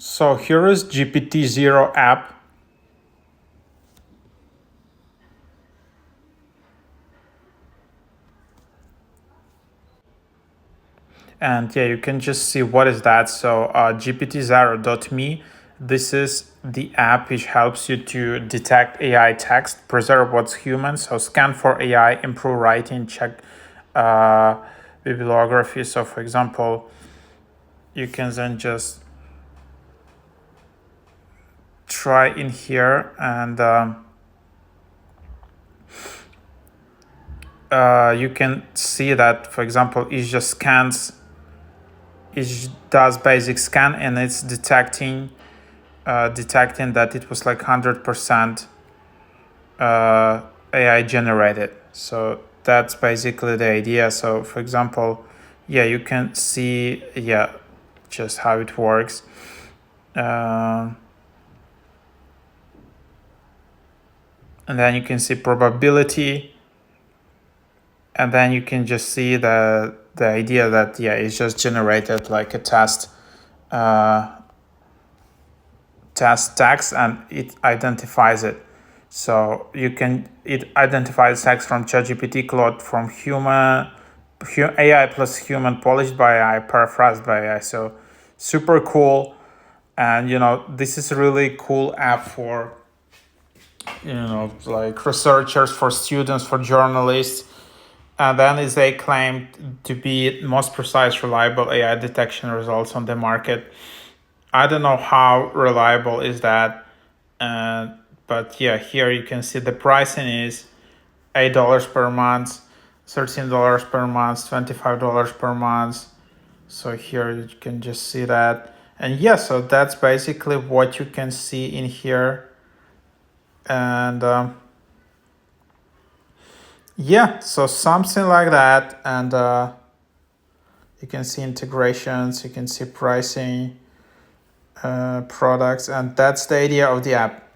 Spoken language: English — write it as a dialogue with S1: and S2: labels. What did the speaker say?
S1: So here is Gptzero app. And yeah, you can just see what is that. So gptzero.me, this is the app which helps you to detect AI text, preserve what's human. So scan for AI, improve writing, check bibliography. So for example, you can then just try in here and you can see that, for example, it just scans, it does basic scan and it's detecting that it was like 100% AI generated. So that's basically the idea. So for example, yeah, you can see, yeah, just how it works. And then you can see probability, and then you can just see the idea that, yeah, it's just generated like a test text, and it identifies it. So it identifies text from ChatGPT, Claude from human, AI plus human, polished by AI, paraphrased by AI. So super cool. And this is a really cool app for like researchers, for students, for journalists. And then is they claim to be most precise, reliable AI detection results on the market. I don't know how reliable is that, but yeah, here you can see the pricing is $8 per month, $13 per month, $25 per month. So here you can just see that, and yeah, so that's basically what you can see in here, and yeah, so something like that, and you can see integrations, you can see pricing, products, and that's the idea of the app.